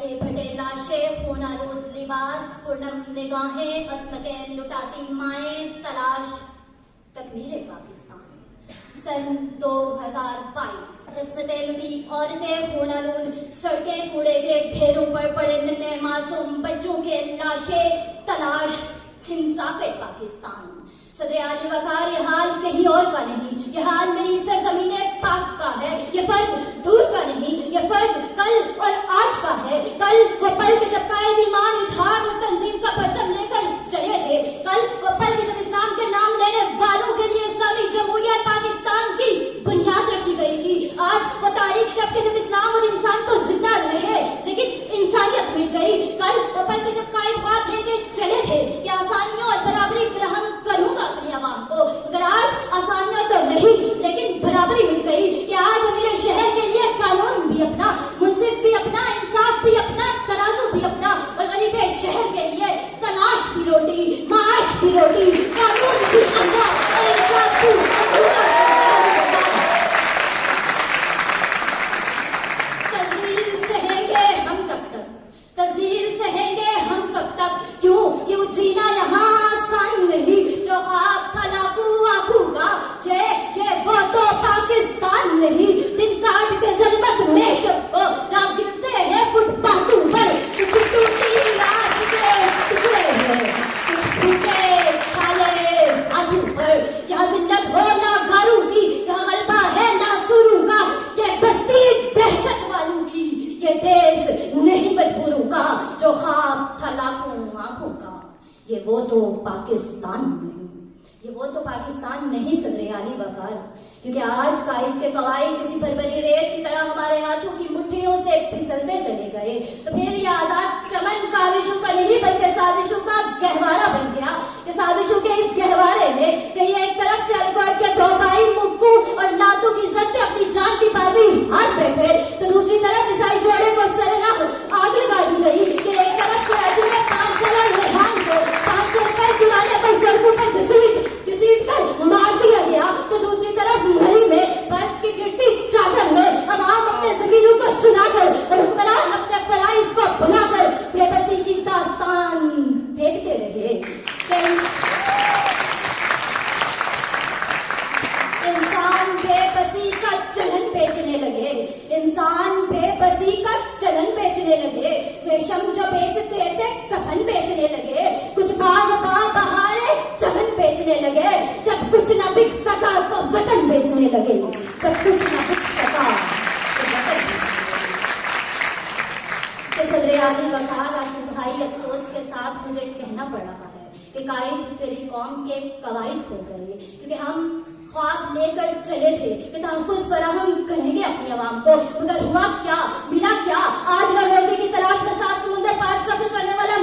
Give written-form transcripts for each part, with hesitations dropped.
फटे फटे लाशें, खूनालूद लिबास, पूर्णम निगाहें, अस्मतें लुटाती माएं, तलाश तकमीले पाकिस्तान। सन 2022 अस्मतें लुटी औरतें, खूनालूद सड़कें, कूड़े के ढेरों पर पड़े नन्हे मासूम बच्चों के लाशें, तलाश इंसाफ़े पाकिस्तान। सदर आली वकार, ये हाल कहीं और का नहीं, ये हाल मेरी सरजमीने पाक का है। ये फर्क दूर का नहीं, ये फर्क कल और आज का है। कल वो पल के जब कायद ईमान, इत्तेहाद और तंजीम का परचम लेकर चले थे। कल वो पल के जब इस्लाम के नाम लेने वालों के लिए इस्लामी जमहूरियत पाकिस्तान की बुनियाद रखी गई थी। आज वो तारीख शब के जब इस्लाम और इंसान को जिंदा रहे लेकिन इंसानियत मिट गई। कल वो पल के जब कायद ख्वाब लेके चले थे कि आसानियों और बराबरी फराहम करूंगा अपनी आवाम को, मगर आज आसानियां तो नहीं लेकिन बराबरी मिट गई कि आज मेरे शहर के लिए कानून भी अपना, मुंसिफ भी अपना, इंसाफ भी अपना, तराजू भी अपना, और गरीब शहर के लिए तलाश भी रोटी, माश भी रोटी, कानून भी अपना और इंसाफ भी अपना। तस्लीम सहेंगे हम कब तक, तस्लीम सहेंगे हम कब तक, क्यों क्यों जीना यहाँ आसान नहीं। जो ख्वाब था लाखों आंखों का, ये वो तो पाकिस्तान नहीं। दिन काट के ज़ल्मत में शब को रात गिरते हैं फुटपाथों पर, कुछ टूटी लाश के टुकड़े हैं, कुछ टूटे छाले आजू पर। यहाँ जिल्लत हो ना गारू की, यहाँ गलबा है ना सुरू का। ये बस्ती दहशत वालों की, ये देश नहीं मजबूरों का। जो ख्वाब था लाखों आंखों का, ये वो तो पाकिस्तान नहीं, ये वो तो पाकिस्तान नहीं सदर आली वकार। क्योंकि आज कायद के कवायद किसी भरभरी रेत की तरह हमारे हाथों की मुट्ठियों से फिसलते चले गए। तो फिर ये आजाद चमन काविशों का नहीं बल्कि साजिशों का गहवारा बन गया। कि साजिशों के इस गहवारे में कहीं एक तरफ से अलगोट के दो भाई मुक्कू और नातों की इज्जत पे अपनी जान की बाजी हाथ बैठे, तो दूसरी तरफ ईसाई जोड़े को सरेराह आग लगा दी गई। कि एक तरफ से राज्य में 5 साल रेहान को 500 रुपए चुराने पर सड़कों पर घसीट कर मार दिया गया, तो दूसरी तरफ मरी में बर्फ की गिरती चादर में अवाम अपने जमीनों को सुनाकर और हुक्मरान अपने फराइज को भुलाकर बेबसी की दास्तान देखते रहे। इंसान बेबसी का चलन बेचने लगे, इंसान बेबसी का चलन बेचने लगे। रेशम जो बेचते थे कफन बेचने लगे, कुछ बाग बहारे चमन बेचने लगे। जब कुछ न बिक सका तो वतन बेचने लगे, जब कुछ न बिक सका तो वतन। सदर आली वकार, आशिक भाई, अफसोस के साथ मुझे कहना पड़ रहा है कि कायद तेरी कौम के कवायद खो गए। क्योंकि हम ख्वाब लेकर चले थे कि तहफ़्फ़ुज़ फराहम करेंगे अपनी आवाम को, मगर हुआ क्या, मिला क्या। आज न रोज़े की तलाश में 7 समुंदर पार सफर करने वाला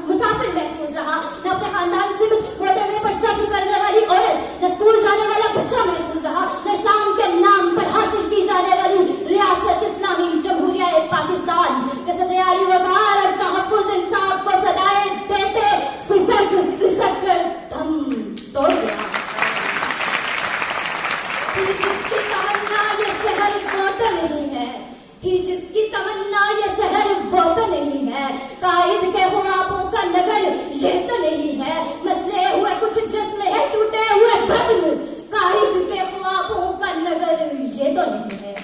मुसाफिर महफूज रहा, न अपने खानदान से मोटरवे पर सफर करने वाली औरत, न स्कूल जाने वाला बच्चा महफूज रहा, न इस्लाम के नाम पर हासिल की जाने वाली रियासत इस्लामी जमहूरियत पाकिस्तान। के सदर आली वकार और तहफ़्फ़ुज़ इंसाफ को सदाएं देते सिसक कर दम तोड़ गया। जिसकी तमन्ना ये शहर वो तो नहीं है, कि जिसकी तमन्ना ये शहर वो तो नहीं है। कायद के ख्वाबों का नगर ये तो नहीं है, मसले हुए कुछ जिस्म है टूटे हुए बदन। कायद के ख्वाबों का नगर ये तो नहीं है,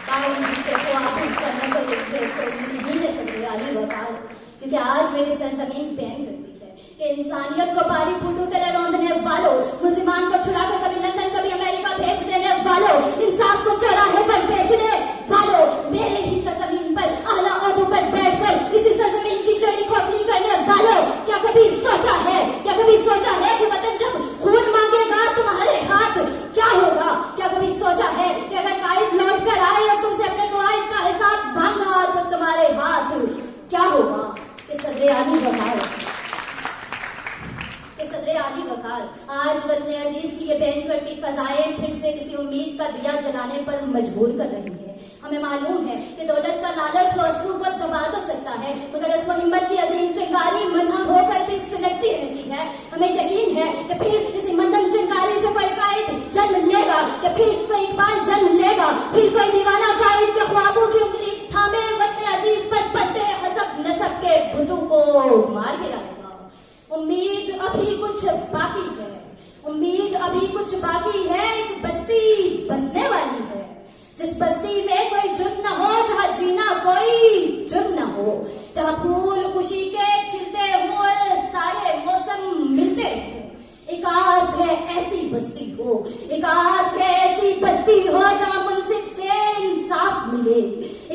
कायद के ख्वाबों का नगर ये तो नहीं है सदर आली वकार। क्योंकि आज मेरी सरजमीन पैन करती है कि इंसानियत को पारी फूटू तरह रौंदने वालों, मुसलमान को छुड़ाकर कभी लंदन कभी अमेरिका भेज देने वालों, इंसाफ को चौराहे पर बेचने वालों, मेरे ही सरजमीन पर आला ओहदों पर बैठकर इसी सरजमीन की जड़ी खोखली करने वालों, क्या कभी सोचा है, क्या कभी सोचा है कि वतन जब खून मांगेगा तुम्हारे हाथ क्या होगा। क्या कभी सोचा है कि अगर कायद लौट कर आए और तुमसे अपने कवायद का हिसाब मांगा तो तुम्हारे हाथ क्या होगा। सदर आली वकार, सदर आली वकार, आज वतन अजीज की ये बैन करती फजाएं फिर से किसी उम्मीद का दिया जलाने पर मजबूर कर रही है। हमें मालूम है कि दौलत का लालच वस्तु को दबा तो सकता है, मगर उस हिम्मत की अजीम चिंगारी मध्यम होकर भी सुलगती रहती है। हमें यकीन है कि फिर इसी मध्यम चिंगारी से कोई कायद जन्म लेगा, कि फिर कोई इकबाल जन्म लेगा, फिर कोई दीवाना कायद के ख्वाबों की उंगली थामे वतन अजीज पर पत्ते हसब बाकी है, उम्मीद अभी कुछ बाकी है। एक बस्ती बसने वाली है, जिस बस्ती में कोई जुर्म न हो, जहाँ जीना कोई जुर्म न हो, जहाँ फूल खुशी के खिलते हो और सारे मौसम मिलते हो। एक आस है ऐसी बस्ती हो, एक आस है ऐसी बस्ती हो जहाँ मुंसिफ से इंसाफ मिले।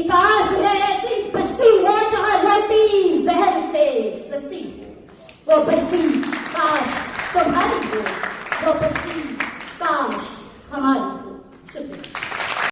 एक आस है ऐसी बस्ती हो जहाँ रोटी जहर से सस्ती हो। वो बस्ती काश तुम्हारी हो, वो बस्ती